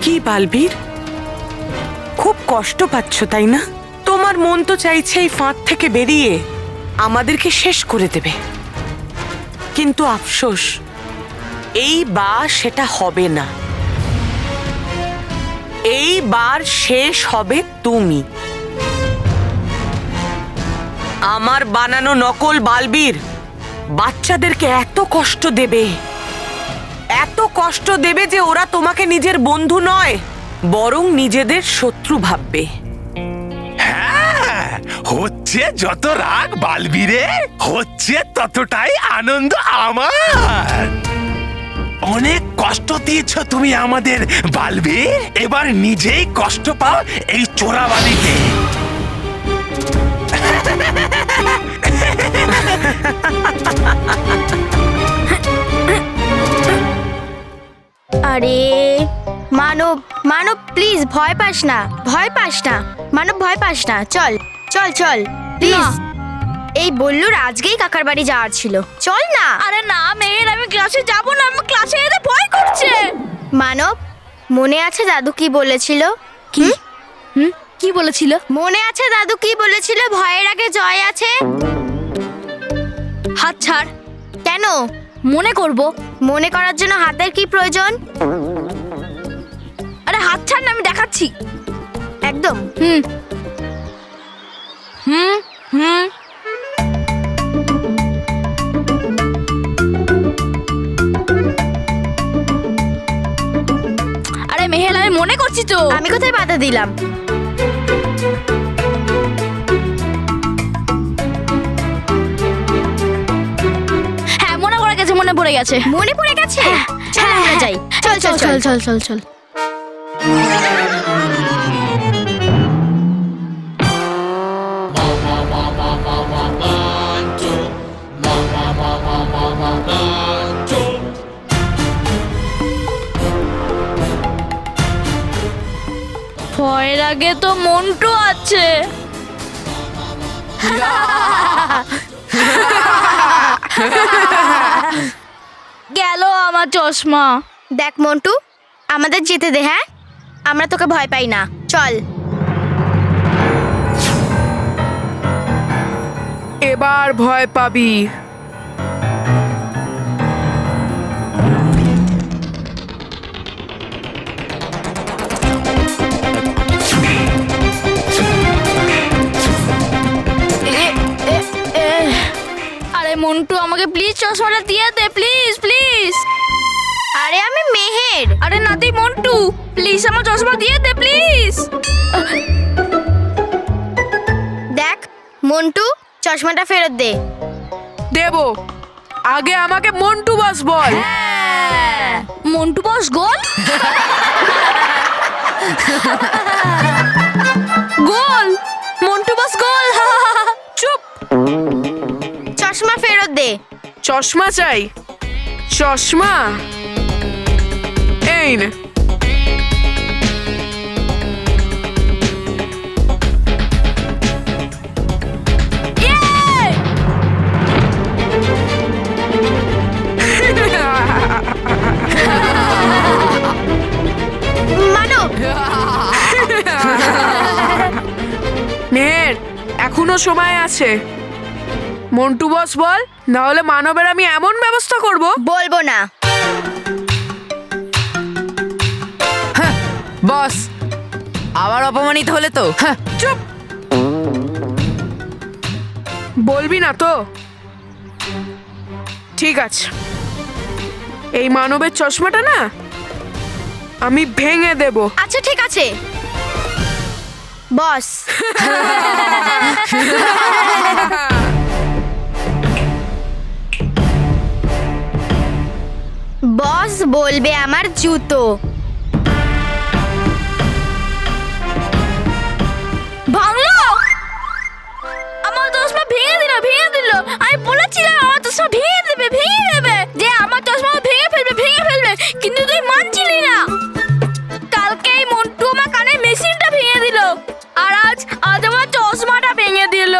কি বালবীর, খুব কষ্ট পাচ্ছ তাই না? তোমার মন তো চাইছে এই ফাঁদ থেকে বেরিয়ে আমাদেরকে শেষ করে দেবে, কিন্তু আফসোস এইবার সেটা হবে না। এইবার শেষ হবে তুমি। আমার বানানো নকল বালবীর বাচ্চাদেরকে এত কষ্ট দেবে, এত কষ্ট দেবে যে ওরা তোমাকে নিজের বন্ধু নয় বরং নিজেদের শত্রু ভাববে। হ্যাঁ, হচ্ছে যত রাগ বালবীরে, হচ্ছে ততটাই আনন্দ আমার। অনেক কষ্ট দিয়েছ তুমি আমাদের বালবীর, এবার নিজেই কষ্ট পাও এই চোরাবালিকে। আরে মানব, মানব প্লিজ ভয় পাস না, ভয় পাস না মানব, ভয় পাস না, চল চল চল প্লিজ। এই বললুর আজকেই কাকার বাড়ি যাওয়ার ছিল, চল না। আরে না মেহের, আমি ক্লাসে যাব না, আমার ক্লাসে যেতে ভয় করছে। মানব, মনে আছে দাদু কি বলেছিল? কি কি বলেছিল? মনে আছে দাদু কি বলেছিল? ভয়ের আগে জয় আছে। হাত ছাড়। কেন? মনে করব। মনে করার জন্য হাতের কি প্রয়োজন? আরে হাত ছাড় না, আমি দেখাচ্ছি। একদম। হুম হুম হুম আরে মেহের, আমি মনে করছি তো। আমি কোথায় বাধা দিলাম? হ্যাঁ, মনে পড়ে গেছে, মনে পড়ে গেছে। মনে পড়ে গেছে? চল আমরা যাই, চল চল চল চল চল চল। ভয়ের আগে তো মন্টু আছে। গেল আমার চশমা। দেখ মন্টু, আমাদের যেতে দে। হ্যাঁ, আমরা তোকে ভয় পাই না, চল। এবার ভয় পাবি। আরে মন্টু, আমাকে প্লিজ চশমাটা দিয়ে দে, প্লিজ প্লিজ। আরে আমি মেহের। আরে না, তুই মন্টু, প্লিজ আমার চশমা দিয়ে দে প্লিজ। দেখ মন্টু, চশমাটা ফেরত দে। দেব, আগে আমাকে মন্টু বস বল। হ্যাঁ, মন্টু বস গোল। গোল, মন্টু বস গোল। চুপ, চশমা ফেরত দে। চশমা চাই? চশমা এই নে। মানব, মেহের, এখনো সময় আছে। মন্টু বস বল, না হলে মানবের আমি এমন ব্যবস্থা করব। বলবো না। বস, আবার অপমানিত হলে তো। চুপ, বলবি না তো? ঠিক আছে, এই মানবের চশমাটা না আমি ভেঙে দেব। আচ্ছা ঠিক আছে বস। বস বলবে আমার জুতো। ভাঙলো, আমার চশমা ভেঙে দিল, ভেঙে দিল। আমি বলেছিলাম আমার চশমা ভেঙে দেবে, ভেঙে দেবে, যে আমার চশমা ভেঙে ফেলবে, ভেঙে ফেলবে, কিন্তু তুই মানছিলি না। কালকে এই মন্টু আমার কানের মেশিনটা ভেঙে দিল, আর আজ আমার চশমাটা ভেঙে দিল।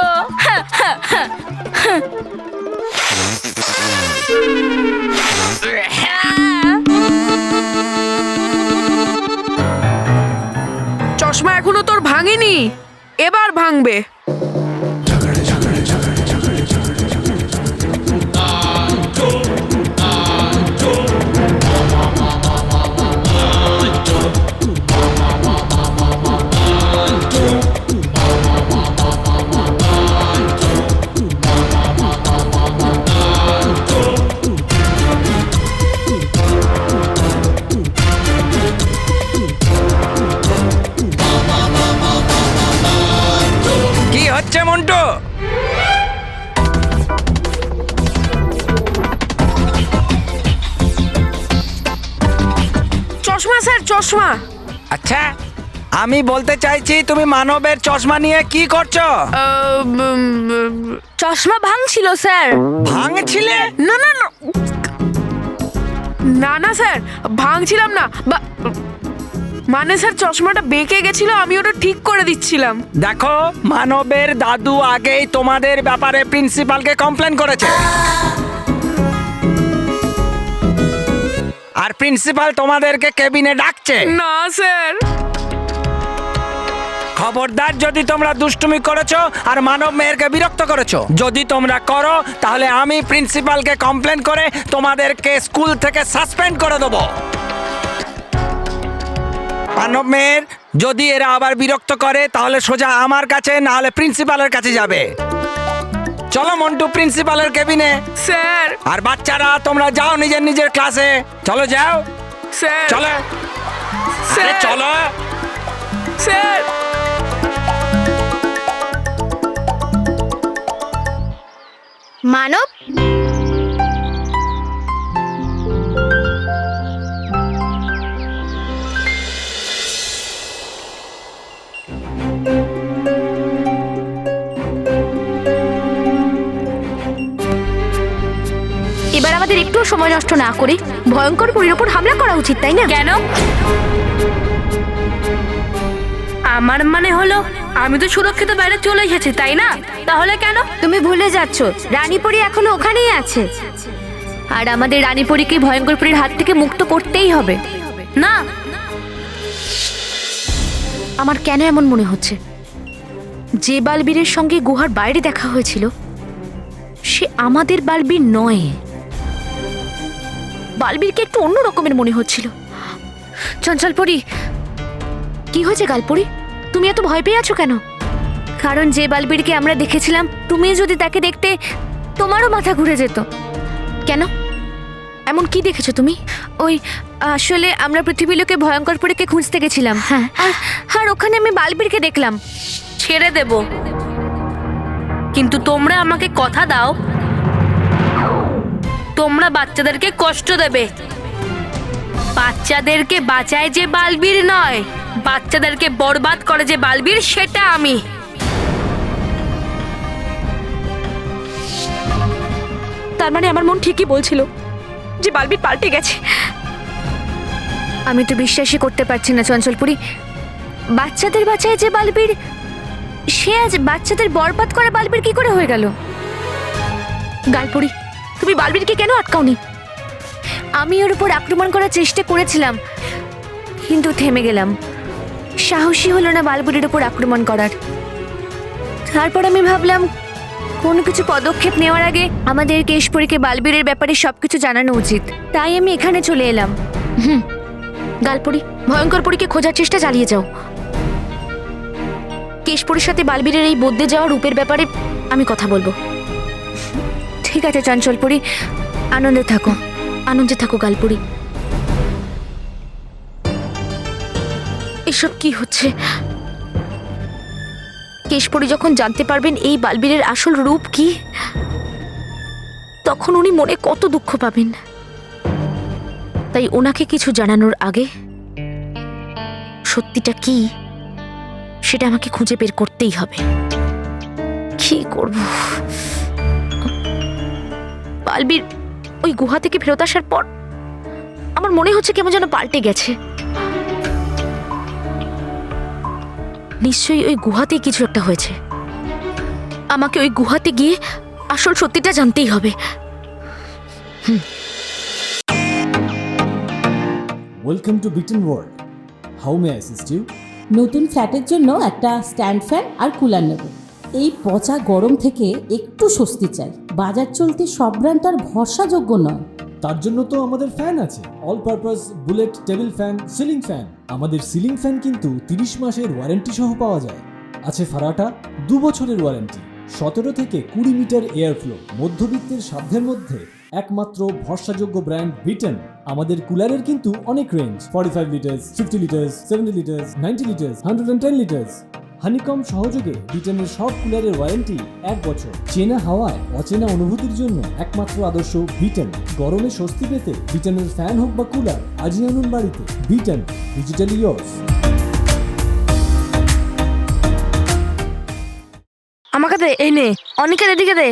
ভাঙবে। কি হচ্ছে মন্টু? চশমা স্যার, চশমা। আচ্ছা, আমি বলতে চাইছি তুমি মানবের চশমা নিয়ে কি করছো? চশমা ভাঙছিল স্যার। ভাঙছিলে? না না না, না না স্যার, ভাঙছিলাম না। মানে স্যার, চশমাটা বেঁকে গেছিল, আমি ওটা ঠিক করে দিচ্ছিলাম। দেখো, মানবের দাদু আগেই তোমাদের ব্যাপারে প্রিন্সিপালকে কমপ্লেন করেছে, আর প্রিন্সিপাল তোমাদেরকে কেবিনে ডাকছে। না স্যার। খবরদার, যদি তোমরা দুষ্টুমি করেছো আর মানব মেয়েরকে বিরক্ত করেছো, যদি তোমরা করো তাহলে আমি প্রিন্সিপালকে কমপ্লেন করে তোমাদেরকে স্কুল থেকে সাসপেন্ড করে দেবো। মানব মেয়ের যদি এরা আবার বিরক্ত করে তাহলে সোজা আমার কাছে, না হলে প্রিন্সিপালের কাছে যাবে। চলো মন্টু, প্রিন্সিপালের কেবিনে। স্যার। আর বাচ্চারা তোমরা যাও নিজের নিজের ক্লাসে। চলো যাও। স্যার। চলো। আরে স্যার। চলো। স্যার। মানব, এবার আমাদের একটু সময় নষ্ট না করে ভয়ঙ্কর পরীর ওপর হামলা করা উচিত, তাই না? কেন? আমার মানে হলো আমি তো সুরক্ষিত বাইরে চলে এসেছি, তাই না? তাহলে কেন? তুমি ভুলে যাচ্ছ রানীপুরি এখনো ওখানেই আছে। আর আমাদের রানীপুরীকে ভয়ঙ্কর পরীর হাত থেকে মুক্ত করতেই হবে, না? আমার কেন এমন মনে হচ্ছে, যে বালবীরের সঙ্গে গুহার বাইরে দেখা হয়েছিল সে আমাদের বালবীর নয়। বালবীরকে একটু অন্য রকমের মনে হচ্ছিল। চঞ্চলপরি, কি হয়েছে গালপরি? তুমি এত ভয় পেয়ে আছো কেন? কারণ যে বালবীরকে আমরা দেখেছিলাম, তুমি যদি তাকে দেখতে তোমারও মাথা ঘুরে যেত। কেন? এমন কি দেখেছো তুমি? ওই আসলে আমরা পৃথিবীলোকে ভয়ঙ্কর পরীকে খুঁজতে গেছিলাম, হ্যাঁ। আর ওখানে আমি বালবীরকে দেখলাম। ছেড়ে দেব, কিন্তু তোমরা আমাকে কথা দাও তোমরা বাচ্চাদেরকে কষ্ট দেবে। বাচ্চাদেরকে বাঁচায় যে বালবীর নয়, বাচ্চাদেরকে বরবাদ করে যে বালবীর, সেটা আমি। তার মানে আমার মন ঠিকই বলছিল যে বালবীর পাল্টে গেছে। আমি তো বিশ্বাসই করতে পারছি না চঞ্চলপুরি। বাচ্চাদের বাঁচায় যে বালবীর, সে আজ বাচ্চাদের বরবাদ করে বালবীর কি করে হয়ে গেল? গালপরি, তুমি বালবীরকে কেন আটকাওনি? আমি ওর উপর আক্রমণ করার চেষ্টা করেছিলাম, কিন্তু থেমে গেলাম। সাহসী হলো না বালবীরের উপর আক্রমণ করার। তারপর আমি ভাবলাম কোনো কিছু পদক্ষেপ নেওয়ার আগে আমাদের কেশপুরীকে বালবীরের ব্যাপারে সবকিছু জানানো উচিত। তাই আমি এখানে চলে এলাম। গালপরি, ভয়ঙ্কর পরীকে খোঁজার চেষ্টা চালিয়ে যাও। কেশপুরীর সাথে বালবীরের এই বদলে যাওয়া রূপের ব্যাপারে আমি কথা বলবো। ঠিক আছে চঞ্চলপুরি, আনন্দে থাকো। আনন্দে থাকো গালপরি। এসব কি হচ্ছে? কেশপুরী যখন জানতে পারবেন এই বালবীরের আসল রূপ কি, তখন উনি মনে কত দুঃখ পাবেন। তাই ওনাকে কিছু জানানোর আগে সত্যিটা কি সেটা আমাকে খুঁজে বের করতেই হবে। কি করব? বালবীর ওই গুহা থেকে ফেরত আসার পর আমার মনে হচ্ছে কেমন যেন পাল্টে গেছে। নিশ্চয়ই ওই গুহাতেই কিছু একটা হয়েছে। আমাকে ওই গুহাতে গিয়ে আসল সত্যিটা জানতেই হবে। Welcome to Beaten World. How may I assist you? নতুন ফ্ল্যাটের জন্য একটা স্ট্যান্ড ফ্যান আর কুলার নেব। এই পচা গরম থেকে একটু স্বস্তি চাই। বাজার চলতে সব ব্র্যান্ড আর ভরসাযোগ্য নয়। তার জন্য তো আমাদের ফ্যান আছে, all purpose bullet table fan, ceiling fan. আমাদের সিলিং ফ্যান কিন্তু 30 মাসের ওয়ারেন্টি সহ পাওয়া যায়। আছে ফারাটা 2 বছরের ওয়ারেন্টি, 17 থেকে 20 মিটার এয়ার ফ্লো, মধ্যবিত্তের সাধ্যের মধ্যে একমাত্র ভরসাযোগ্য ব্র্যান্ড বিটেন। আমাদের কুলারের কিন্তু অনেক range, 45 litres, 50 litres, 70 litres, 90 litres, 110 litres. Honeycomb সহযোগে বিটেনের সব কুলারের ওয়ারেন্টি 1 বছর। চেনা হাওয়ায় অচেনা অনুভূতির জন্য একমাত্র আদর্শ বিটেন। গরমে স্বস্তি পেতে বিটেনের ফ্যান হোক বা কুলার, আজই আনুন বাড়িতে। Beaten, digitally years. আমাকে দে, এই নে। অনিকে এদিকে দে,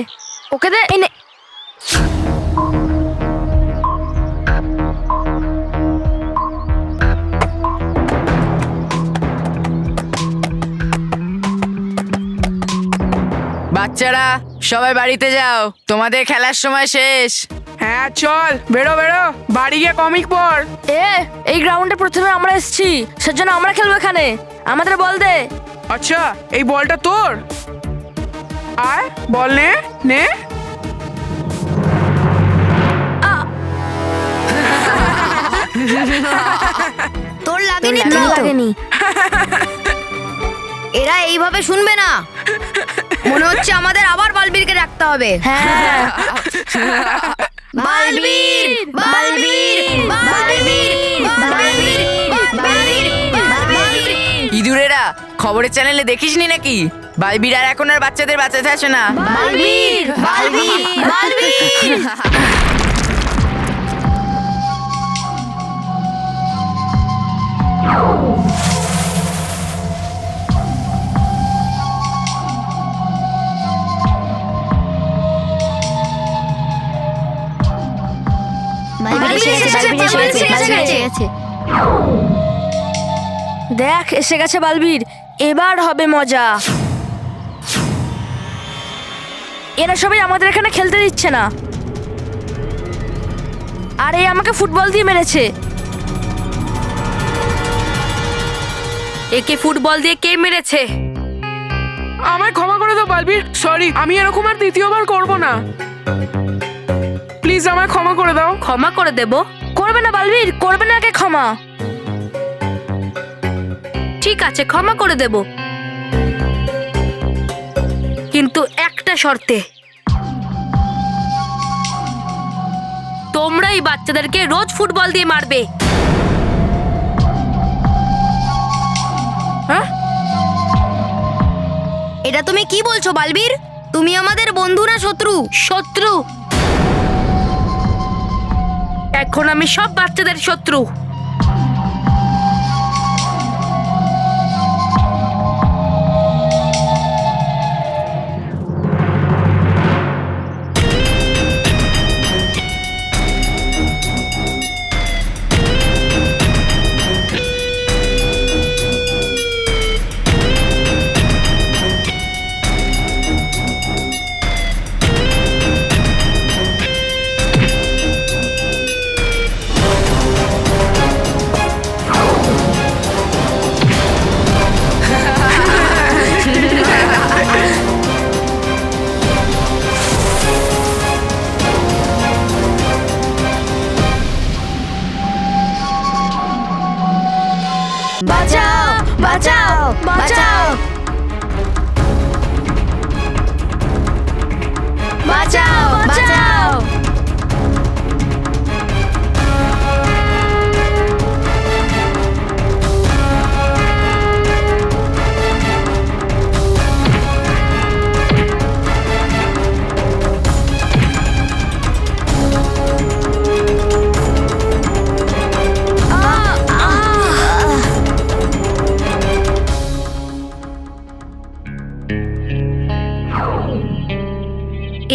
ওকে দে, এই নে। বাচ্চারা সবাই বাড়িতে যাও, তোমাদের খেলার সময় শেষ। হ্যাঁ চল, বেরো বেরো, বাড়ি গিয়ে কমিক পড়। এই গ্রাউন্ডে প্রথমে আমরা এসেছি, সেজন্য আমরা খেলবো এখানে। আমাদের বল দে। আচ্ছা, এই বলটা তোর। আয়, বল নে নে। তোর লাগেনি তো? লাগেনি। এরা এইভাবে শুনবে না। মনে হচ্ছে আমাদের আবার বালবীরকে রাখতে হবে। হ্যাঁ, বালবীর, বালবীর, বালবীর, বালবীর, বালবীর, বালবীর। ইঁদুরেরা খবরের চ্যানেলে দেখিসনি নাকি? বালবীর আর এখন আর বাচ্চাদের বাঁচাতে আসে না। বালবীর, বালবীর, বালবীর। দেখ এসে গেছে বালবীর, এবার হবে মজা। এরা সবাই আমাদের এখানে খেলতে দিচ্ছে না, আর এই আমাকে ফুটবল দিয়ে মেরেছে। একে ফুটবল দিয়ে কে মেরেছে? আমায় ক্ষমা করে দাও বালবীর, সরি, আমি এরকম আর দ্বিতীয়বার করব না। প্লিজ আমায় ক্ষমা করে দাও। ক্ষমা করে দেব? করবে না বালবীর, করবে না একে ক্ষমা। ঠিক আছে, ক্ষমা করে দেব, কিন্তু একটা শর্তে। তোমরা এই বাচ্চাদেরকে রোজ ফুটবল দিয়ে মারবে। হ্যাঁ, এটা তুমি কি বলছো বালবীর? তুমি আমাদের বন্ধু না শত্রু? শত্রু। এখন আমি সব বাচ্চাদের শত্রু। বাঁচাও, বাঁচাও, বাঁচাও, বাঁচাও, বাঁচাও।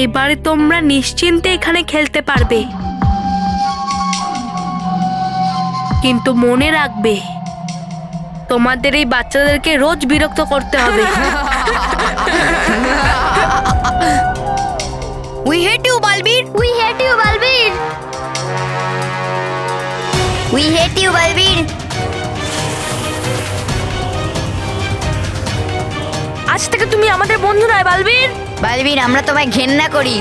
এবারে তোমরা নিশ্চিন্তে এখানে খেলতে পারবে, কিন্তু মনে রাখবে তোমাদের এই বাচ্চাদেরকে রোজ বিরক্ত করতে হবে। We hate you, Balbir. We hate you, Balbir. We hate you, Balbir. আজ থেকে তুমি আমাদের বন্ধু নয় বালবীর। বালবীর, আমরা তোমায় ঘেন্না করি।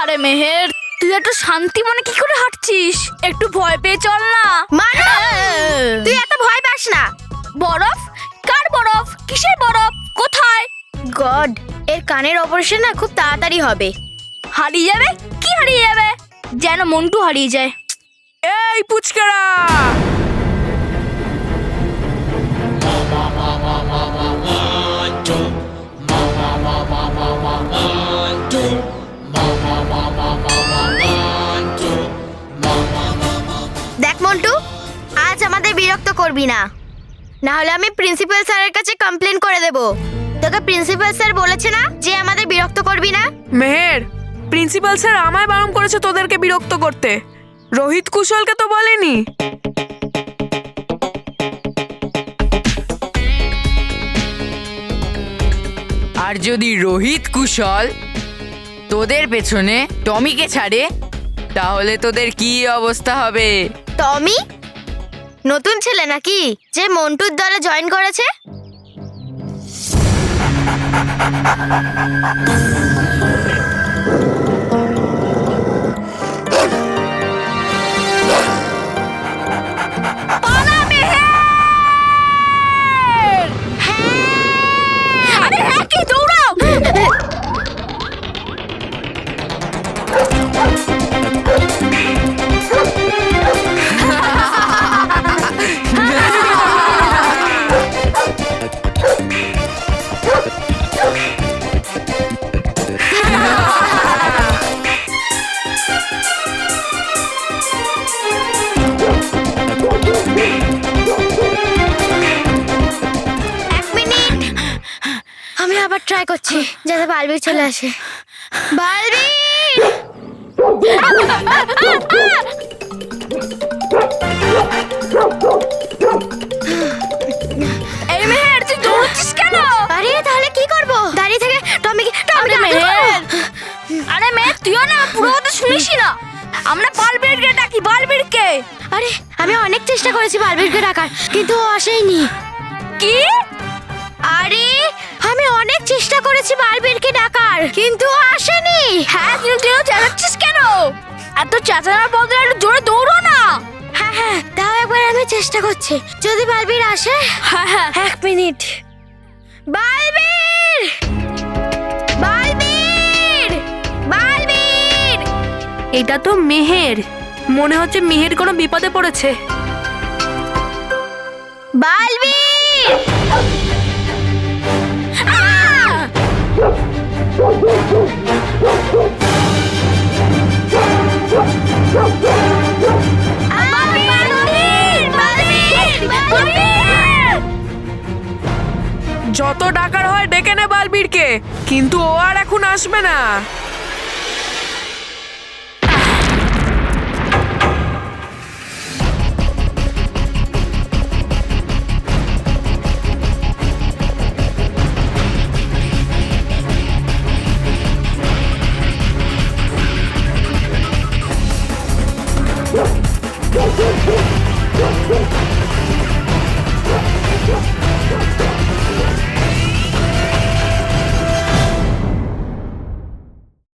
আরে মেহের, তুই একটু শান্তি মনে কি করে হাঁটছিস? একটু ভয় পেয়ে চল না। তুই এত ভয় পাস না। বরফ? কার বরফ? কিসের বরফ? কোথায়? গড, এর কানের অপারেশন না খুব তাড়াতাড়ি হবে। হারিয়ে যাবে? কি হারিয়ে যাবে? যেন মন্টু হারিয়ে যায়। এই পুচকারা, দেখ মন্টু, আজ আমাদের বিরক্ত করবি না, না হলে আমি প্রিন্সিপাল স্যারের কাছে কমপ্লেন করে দেব। তোকে প্রিন্সিপাল স্যার বলেছে না যে আমাদের বিরক্ত করবি না? মেহের, প্রিন্সিপাল স্যার আমায় বারণ করেছে তোদেরকে বিরক্ত করতে, রোহিত কুশলকে তো বলেনি। আর যদি রোহিত কুশল তোদের পেছনে টমিকে ছাড়ে, তাহলে তোদের কি অবস্থা হবে? টমি নতুন ছেলে নাকি যে মন্টুর দলে জয়েন করেছে? আরে হ্যাঁ, কি দৌড়াও! এক মিনিট, আমি আবার ট্রাই করছি যাতে বালবীর চলে আসে। বালবীর! এই মেহের, তুই দৌড়ছিস কেন? আরে তাহলে কি করব? দাঁড়িয়ে থেকে টমিকে আরে মেহের, আরে মেহের, তুইও না পুরো কথা শুনিসই না। আমরা বালবীরকে ডাকি, বালবীরকে। আরে আমি অনেক চেষ্টা করেছি বালবীরকে ডাকার, কিন্তু ও আসেনি। কি? আরে আমি অনেক চেষ্টা করেছি বালবীরকে ডাকার, কিন্তু ও আসেনি। হ্যাঁ, কিন্তু তুইও চেঁচাচ্ছিস কেন? এত চেঁচানোর বদলে একটু জোরে দৌড়ো না। হ্যাঁ হ্যাঁ, তাও একবার আমি চেষ্টা করছি, যদি বালবীর আসে। হ্যাঁ হ্যাঁ। এক মিনিট। বালবীর! বালবীর! বালবীর! এটা তো মেহের, মনে হচ্ছে মেহের কোনো বিপদে পড়েছে। বালবীর! যত ডাকার হয় ডেকে নে বালবীরকে, কিন্তু ও আর এখন আসবে না।